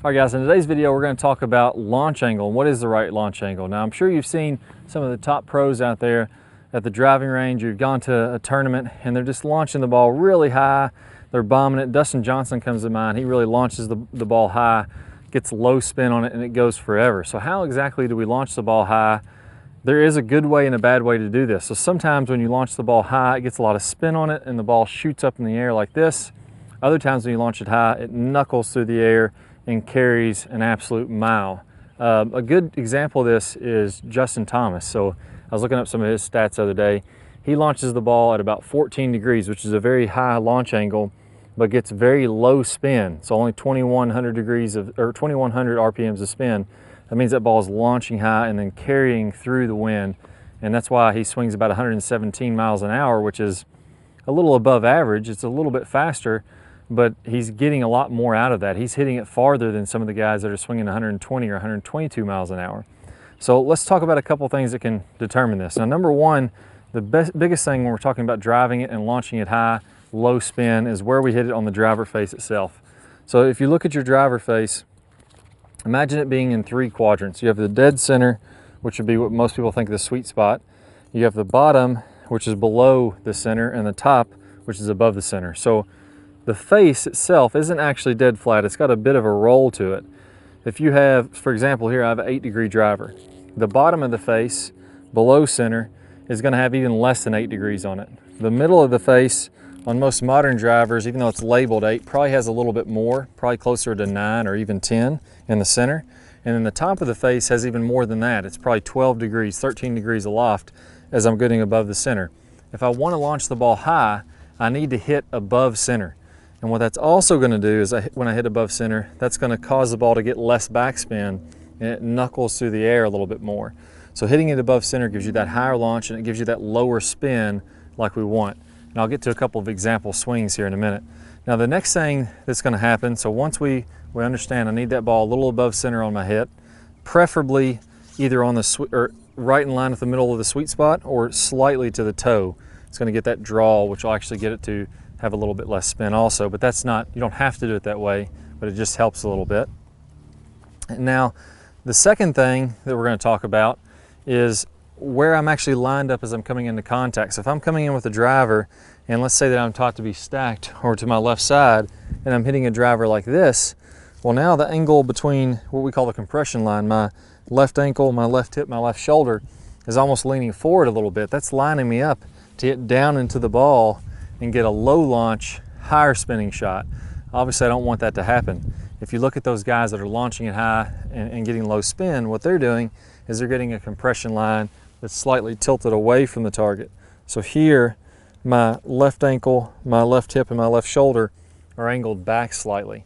All right guys, in today's video we're going to talk about launch angle and what is the right launch angle. Now I'm sure you've seen some of the top pros out there at the driving range. You've gone to a tournament and they're just launching the ball really high. They're bombing it. Dustin Johnson comes to mind. He really launches the ball high, gets low spin on it, and it goes forever. So how exactly do we launch the ball high? There is a good way and a bad way to do this. So sometimes when you launch the ball high, it gets a lot of spin on it and the ball shoots up in the air like this. Other times when you launch it high, it knuckles through the air and carries an absolute mile. A good example of this is Justin Thomas. So I was looking up some of his stats the other day. He launches the ball at about 14 degrees, which is a very high launch angle, but gets very low spin. So only 2,100 RPMs of spin. That means that ball is launching high and then carrying through the wind. And that's why he swings about 117 miles an hour, which is a little above average. It's a little bit faster, but he's getting a lot more out of that. He's hitting it farther than some of the guys that are swinging 120 or 122 miles an hour. So let's talk about a couple things that can determine this. Now, number one, the biggest thing when we're talking about driving it and launching it high, low spin, is where we hit it on the driver face itself. So if you look at your driver face, imagine it being in three quadrants. You have the dead center, which would be what most people think of the sweet spot. You have the bottom, which is below the center, and the top, which is above the center. So the face itself isn't actually dead flat. It's got a bit of a roll to it. If you have, for example, here I have an 8-degree driver. The bottom of the face, below center, is going to have even less than 8 degrees on it. The middle of the face on most modern drivers, even though it's labeled 8, probably has a little bit more, probably closer to 9 or even 10 in the center. And then the top of the face has even more than that. It's probably 12 degrees, 13 degrees aloft as I'm getting above the center. If I want to launch the ball high, I need to hit above center. And what that's also going to do is when I hit above center, that's going to cause the ball to get less backspin and it knuckles through the air a little bit more. So hitting it above center gives you that higher launch and it gives you that lower spin like we want. And I'll get to a couple of example swings here in a minute. Now the next thing that's going to happen, so once we understand I need that ball a little above center on my hit, preferably either on the right in line with the middle of the sweet spot or slightly to the toe. It's going to get that draw, which will actually get it to have a little bit less spin also, but that's not, you don't have to do it that way, but it just helps a little bit. And now, the second thing that we're going to talk about is where I'm actually lined up as I'm coming into contact. So if I'm coming in with a driver, and let's say that I'm taught to be stacked or to my left side, and I'm hitting a driver like this, well now the angle between what we call the compression line, my left ankle, my left hip, my left shoulder, is almost leaning forward a little bit. That's lining me up to hit down into the ball and get a low launch, higher spinning shot. Obviously I don't want that to happen. If you look at those guys that are launching it high and getting low spin, what they're doing is they're getting a compression line that's slightly tilted away from the target. So here, my left ankle, my left hip, and my left shoulder are angled back slightly.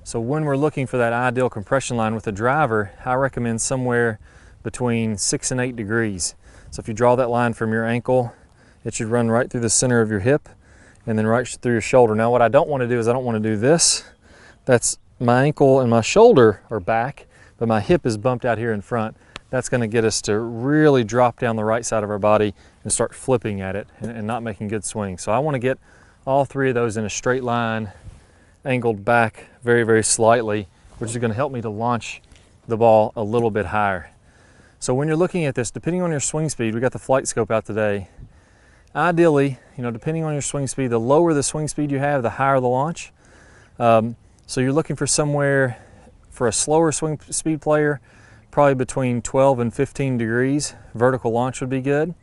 So when we're looking for that ideal compression line with a driver, I recommend somewhere between 6 and 8 degrees. So if you draw that line from your ankle, it should run right through the center of your hip and then right through your shoulder. Now what I don't want to do is I don't want to do this. That's my ankle and my shoulder are back, but my hip is bumped out here in front. That's going to get us to really drop down the right side of our body and start flipping at it and not making good swings. So I want to get all three of those in a straight line, angled back very, very slightly, which is going to help me to launch the ball a little bit higher. So when you're looking at this, depending on your swing speed, we got the flight scope out today. Ideally, depending on your swing speed, the lower the swing speed you have, the higher the launch. So you're looking for somewhere, for a slower swing speed player, probably between 12 and 15 degrees. Vertical launch would be good.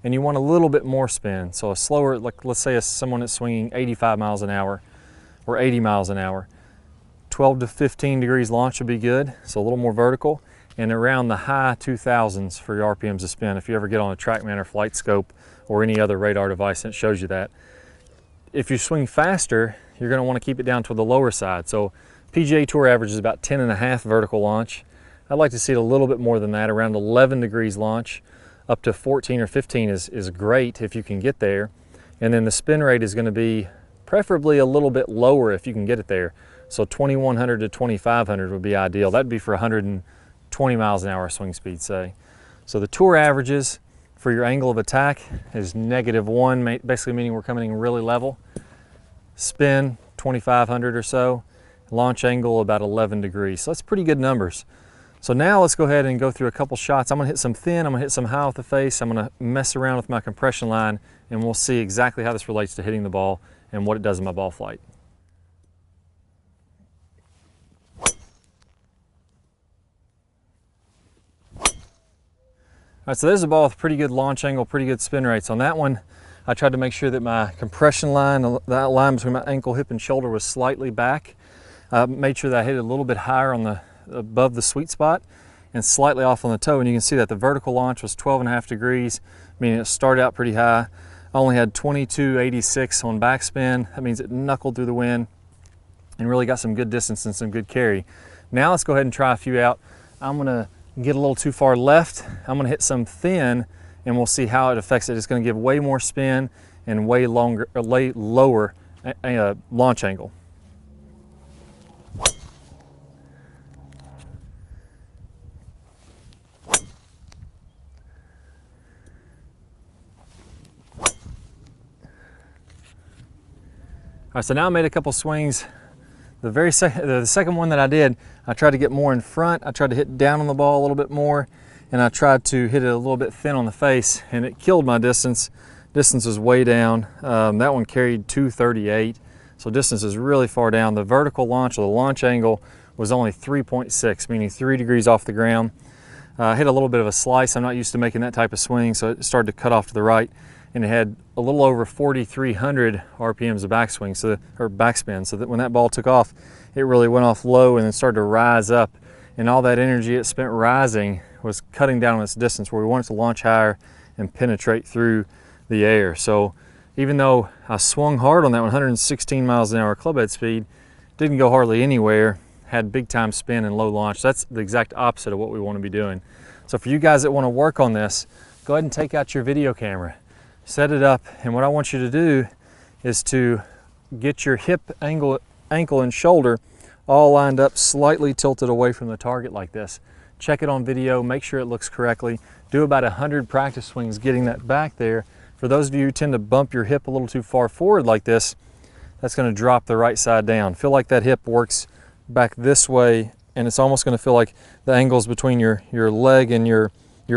And you want a little bit more spin. So a slower, like let's say someone that's swinging 85 miles an hour or 80 miles an hour. 12 to 15 degrees launch would be good. So a little more vertical. And around the high 2000s for your RPMs of spin if you ever get on a TrackMan or flight scope or any other radar device that shows you that. If you swing faster, you're going to want to keep it down to the lower side. So PGA Tour average is about 10.5 vertical launch. I'd like to see it a little bit more than that, around 11 degrees launch. Up to 14 or 15 is great if you can get there. And then the spin rate is going to be preferably a little bit lower if you can get it there. So 2100 to 2500 would be ideal. That'd be for 120 miles an hour swing speed, say. So the tour averages for your angle of attack is -1, basically meaning we're coming in really level. Spin 2500 or so. launch angle about 11 degrees. So that's pretty good numbers. So now let's go ahead and go through a couple shots. I'm gonna hit some thin, I'm gonna hit some high with the face, I'm gonna mess around with my compression line, and we'll see exactly how this relates to hitting the ball and what it does in my ball flight. All right, so there's a ball with pretty good launch angle, pretty good spin rates. On that one, I tried to make sure that my compression line, that line between my ankle, hip, and shoulder was slightly back. Made sure that I hit it a little bit higher on the above the sweet spot and slightly off on the toe. And you can see that the vertical launch was 12.5 degrees, meaning it started out pretty high. I only had 22.86 on backspin. That means it knuckled through the wind and really got some good distance and some good carry. Now let's go ahead and try a few out. I'm gonna get a little too far left. I'm gonna hit some thin and we'll see how it affects it. It's gonna give way more spin and way longer, lower launch angle. All right, so now I made a couple swings. The second one that I did, I tried to get more in front. I tried to hit down on the ball a little bit more, and I tried to hit it a little bit thin on the face, and it killed my distance. Distance was way down. That one carried 238, so distance is really far down. The vertical launch, or the launch angle, was only 3.6, meaning 3 degrees off the ground. I hit a little bit of a slice. I'm not used to making that type of swing, so it started to cut off to the right, and it had a little over 4,300 RPMs of backswing, or backspin, so that when that ball took off, it really went off low and then started to rise up, and all that energy it spent rising was cutting down on its distance, where we wanted to launch higher and penetrate through the air. So even though I swung hard on that 116 miles an hour clubhead speed, didn't go hardly anywhere, had big time spin and low launch. That's the exact opposite of what we want to be doing. So for you guys that want to work on this, go ahead and take out your video camera, set it up, and what I want you to do is to get your hip, ankle, and shoulder all lined up, slightly tilted away from the target like this. Check it on video, make sure it looks correctly. Do about 100 practice swings getting that back there. For those of you who tend to bump your hip a little too far forward like this, that's going to drop the right side down. Feel like that hip works back this way, and it's almost going to feel like the angles between your leg and your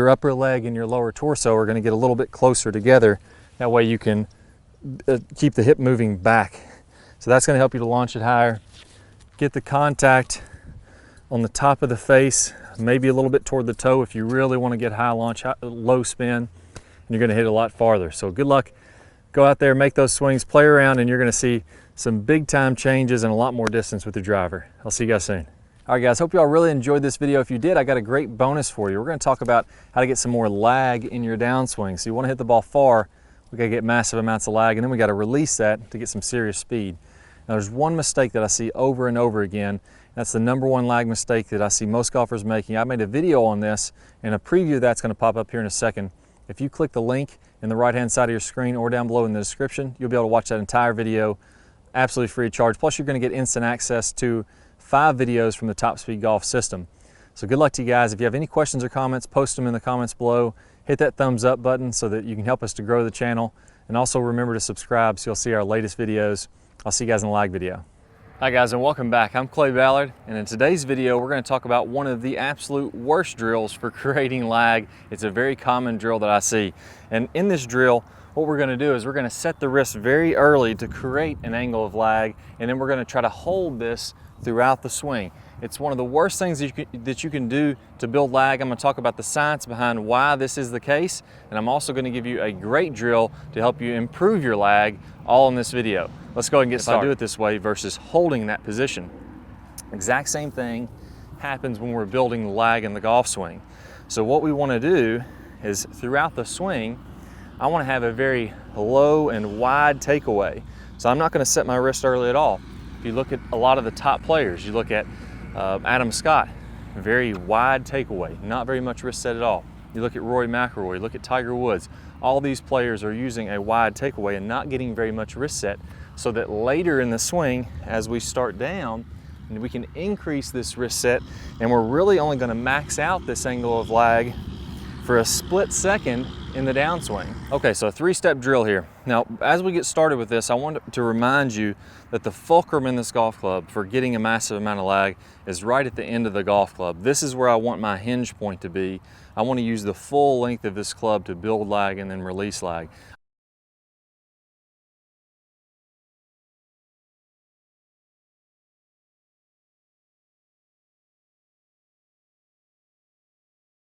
upper leg and your lower torso are going to get a little bit closer together. That way you can keep the hip moving back. So that's going to help you to launch it higher. Get the contact on the top of the face, maybe a little bit toward the toe if you really want to get high launch, low spin, and you're going to hit a lot farther. So good luck. Go out there, make those swings, play around, and you're going to see some big time changes and a lot more distance with the driver. I'll see you guys soon. All right guys, hope you all really enjoyed this video. If you did, I got a great bonus for you. We're going to talk about how to get some more lag in your downswing. So you want to hit the ball far, we got to get massive amounts of lag, and then we got to release that to get some serious speed. Now there's one mistake that I see over and over again. That's the #1 lag mistake that I see most golfers making. I made a video on this, and a preview of that's going to pop up here in a second. If you click the link in the right hand side of your screen or down below in the description, you'll be able to watch that entire video absolutely free of charge. Plus you're going to get instant access to 5 videos from the Top Speed Golf system. So good luck to you guys. If you have any questions or comments, post them in the comments below. Hit that thumbs up button so that you can help us to grow the channel. And also remember to subscribe so you'll see our latest videos. I'll see you guys in the lag video. Hi guys, and welcome back. I'm Clay Ballard, and in today's video we're going to talk about one of the absolute worst drills for creating lag. It's a very common drill that I see. And in this drill, what we're going to do is we're going to set the wrist very early to create an angle of lag, and then we're going to try to hold this throughout the swing. It's one of the worst things that you can do to build lag. I'm going to talk about the science behind why this is the case, and I'm also going to give you a great drill to help you improve your lag, all in this video. Let's go ahead and get started. If I do it this way versus holding that position, exact same thing happens when we're building lag in the golf swing. So what we want to do is throughout the swing, I want to have a very low and wide takeaway. So I'm not going to set my wrist early at all. If you look at a lot of the top players, you look at Adam Scott, very wide takeaway, not very much wrist set at all. You look at Rory McIlroy, look at Tiger Woods. All these players are using a wide takeaway and not getting very much wrist set, so that later in the swing, as we start down, we can increase this wrist set, and we're really only going to max out this angle of lag for a split second in the downswing. Okay, so a 3-step drill here. Now, as we get started with this, I want to remind you that the fulcrum in this golf club for getting a massive amount of lag is right at the end of the golf club. This is where I want my hinge point to be. I want to use the full length of this club to build lag and then release lag.